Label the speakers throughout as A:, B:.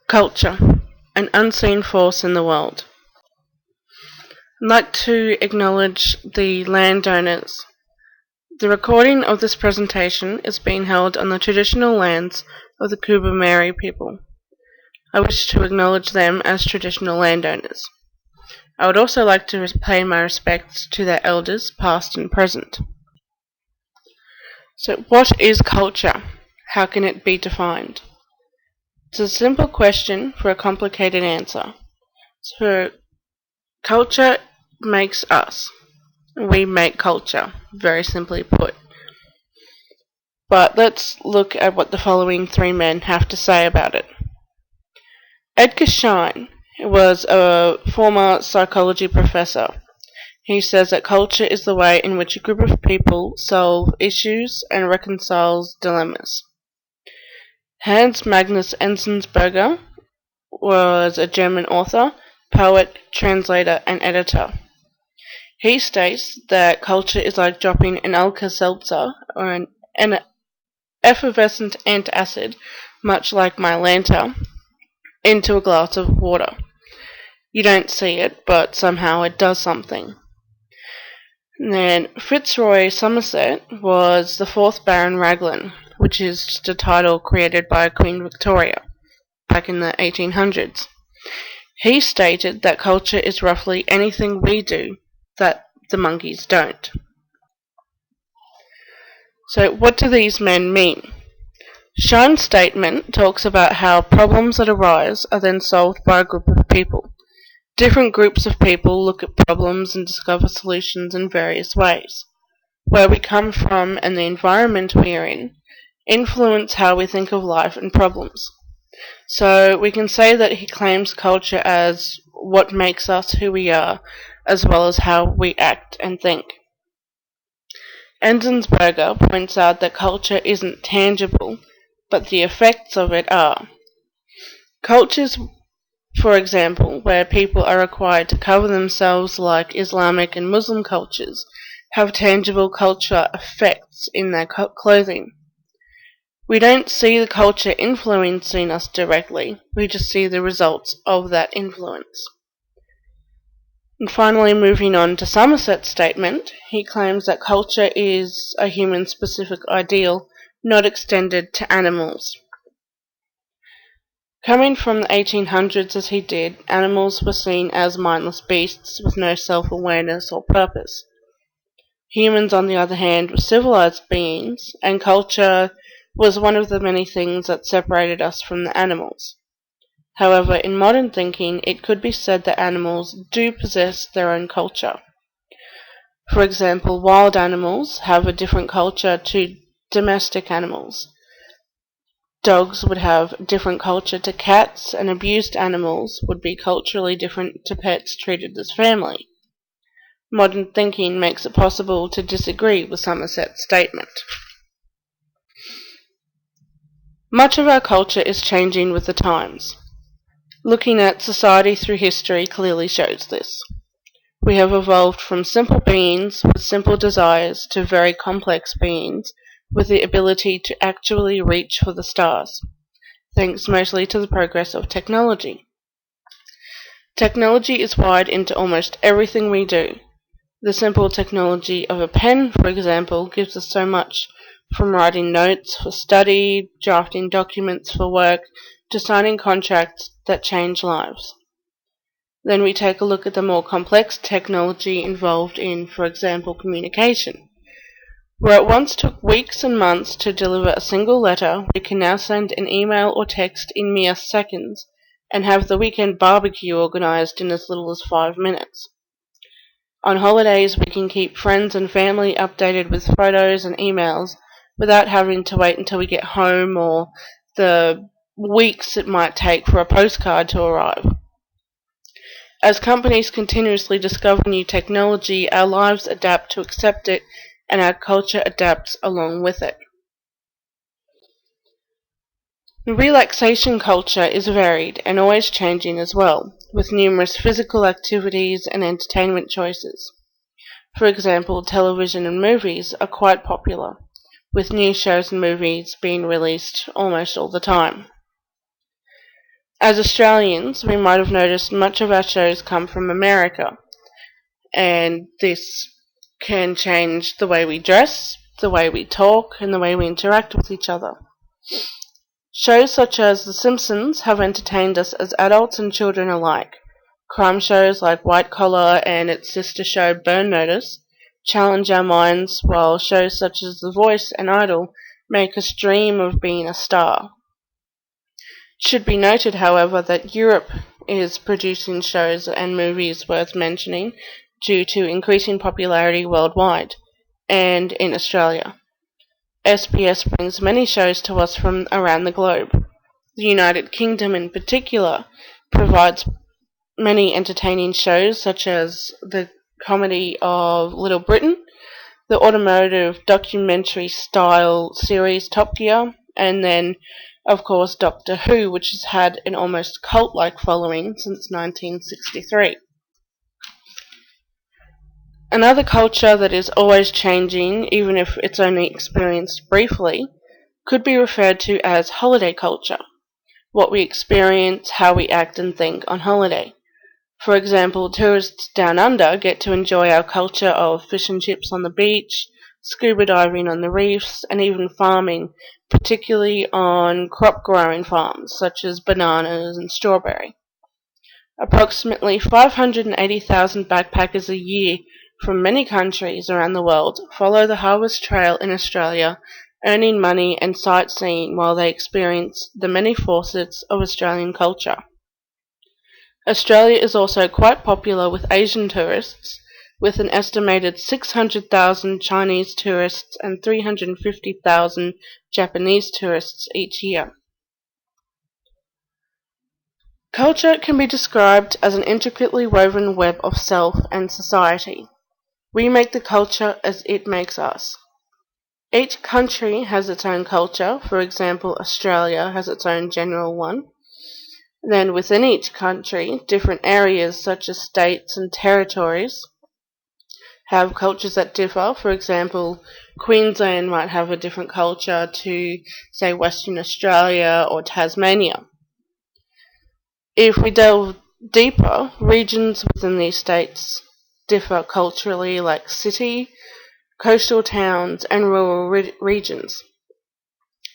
A: Culture, an unseen force in the world. I'd like to acknowledge the landowners. The recording of this presentation is being held on the traditional lands of the Kubamari people. I wish to acknowledge them as traditional landowners. I would also like to pay my respects to their elders, past and present. So, what is culture? How can it be defined? It's a simple question for a complicated answer. So, culture makes us. We make culture, very simply put. But let's look at what the following three men have to say about it. Edgar Schein was a former psychology professor. He says that culture is the way in which a group of people solve issues and reconciles dilemmas. Hans Magnus Enzensberger was a German author, poet, translator, and editor. He states that culture is like dropping an Alka-Seltzer or an effervescent antacid, much like Mylanta, into a glass of water. You don't see it, but somehow it does something. And then Fitzroy Somerset was the 4th Baron Raglan, which is just a title created by Queen Victoria back in the 1800s. He stated that culture is roughly anything we do that the monkeys don't. So what do these men mean? Schein's statement talks about how problems that arise are then solved by a group of people. Different groups of people look at problems and discover solutions in various ways. Where we come from and the environment we are in influence how we think of life and problems. So we can say that he claims culture as what makes us who we are, as well as how we act and think. Enzensberger points out that culture isn't tangible, but the effects of it are. Cultures, for example, where people are required to cover themselves like Islamic and Muslim cultures, have tangible cultural effects in their clothing. We don't see the culture influencing us directly, we just see the results of that influence. And finally, moving on to Somerset's statement, he claims that culture is a human-specific ideal, not extended to animals. Coming from the 1800s as he did, animals were seen as mindless beasts with no self-awareness or purpose. Humans, on the other hand, were civilized beings, and culture was one of the many things that separated us from the animals. However, in modern thinking, it could be said that animals do possess their own culture. For example, wild animals have a different culture to domestic animals. Dogs would have different culture to cats, and abused animals would be culturally different to pets treated as family. Modern thinking makes it possible to disagree with Somerset's statement. Much of our culture is changing with the times. Looking at society through history clearly shows this. We have evolved from simple beings with simple desires to very complex beings with the ability to actually reach for the stars, thanks mostly to the progress of technology. Technology is wired into almost everything we do. The simple technology of a pen, for example, gives us so much, from writing notes for study, drafting documents for work, to signing contracts that change lives. Then we take a look at the more complex technology involved in, for example, communication. Where it once took weeks and months to deliver a single letter, we can now send an email or text in mere seconds and have the weekend barbecue organized in as little as 5 minutes. On holidays, we can keep friends and family updated with photos and emails without having to wait until we get home or the weeks it might take for a postcard to arrive. As companies continuously discover new technology, our lives adapt to accept it, and our culture adapts along with it. Relaxation culture is varied and always changing as well, with numerous physical activities and entertainment choices. For example, television and movies are quite popular, with new shows and movies being released almost all the time. As Australians, we might have noticed much of our shows come from America, and this can change the way we dress, the way we talk, and the way we interact with each other. Shows such as The Simpsons have entertained us as adults and children alike. Crime shows like White Collar and its sister show Burn Notice challenge our minds, while shows such as The Voice and Idol make us dream of being a star. It should be noted, however, that Europe is producing shows and movies worth mentioning due to increasing popularity worldwide and in Australia. SBS brings many shows to us from around the globe. The United Kingdom, in particular, provides many entertaining shows such as the comedy of Little Britain, the automotive documentary style series Top Gear, and then, of course, Doctor Who, which has had an almost cult like following since 1963. Another culture that is always changing, even if it's only experienced briefly, could be referred to as holiday culture. What we experience, how we act and think on holiday. For example, tourists down under get to enjoy our culture of fish and chips on the beach, scuba diving on the reefs, and even farming, particularly on crop growing farms such as bananas and strawberry. Approximately 580,000 backpackers a year from many countries around the world follow the Harvest Trail in Australia, earning money and sightseeing while they experience the many facets of Australian culture. Australia is also quite popular with Asian tourists, with an estimated 600,000 Chinese tourists and 350,000 Japanese tourists each year. Culture can be described as an intricately woven web of self and society. We make the culture as it makes us. Each country has its own culture. For example, Australia has its own general one. Then within each country, different areas such as states and territories have cultures that differ. For example, Queensland might have a different culture to, say, Western Australia or Tasmania. If we delve deeper, regions within these states differ culturally, like city, coastal towns, and rural regions.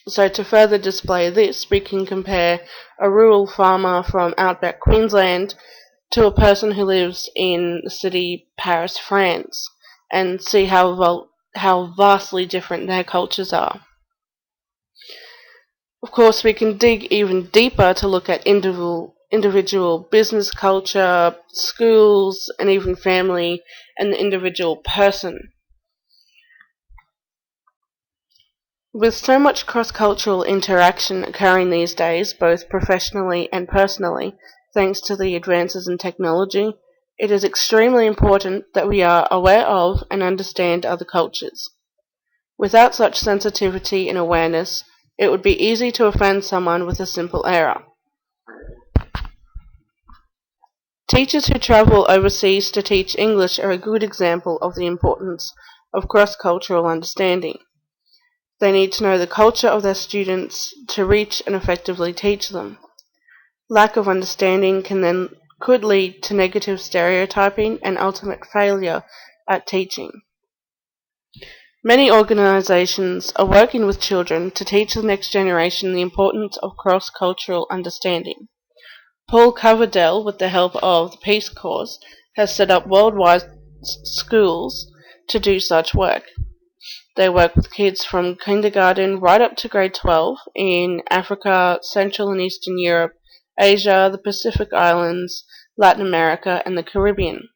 A: So to further display this, we can compare a rural farmer from outback Queensland to a person who lives in the city Paris, France, and see how vastly different their cultures are. Of course, we can dig even deeper to look at individual business culture, schools, and even family and the individual person. With so much cross-cultural interaction occurring these days, both professionally and personally, thanks to the advances in technology, it is extremely important that we are aware of and understand other cultures. Without such sensitivity and awareness, it would be easy to offend someone with a simple error. Teachers who travel overseas to teach English are a good example of the importance of cross-cultural understanding. They need to know the culture of their students to reach and effectively teach them. Lack of understanding could lead to negative stereotyping and ultimate failure at teaching. Many organisations are working with children to teach the next generation the importance of cross-cultural understanding. Paul Coverdell, with the help of the Peace Corps, has set up worldwide schools to do such work. They work with kids from kindergarten right up to grade 12 in Africa, Central and Eastern Europe, Asia, the Pacific Islands, Latin America, and the Caribbean.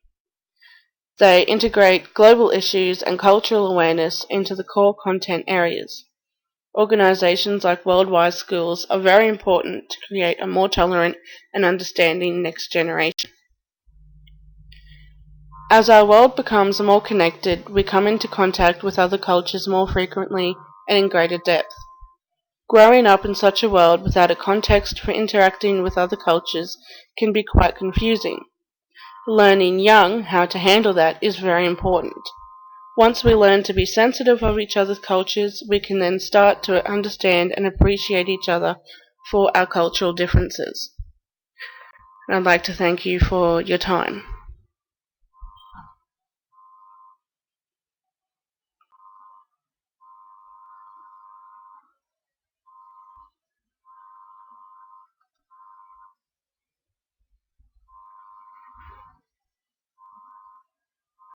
A: They integrate global issues and cultural awareness into the core content areas. Organisations like Worldwide Schools are very important to create a more tolerant and understanding next generation. As our world becomes more connected, we come into contact with other cultures more frequently and in greater depth. Growing up in such a world without a context for interacting with other cultures can be quite confusing. Learning young how to handle that is very important. Once we learn to be sensitive of each other's cultures, we can then start to understand and appreciate each other for our cultural differences. And I'd like to thank you for your time.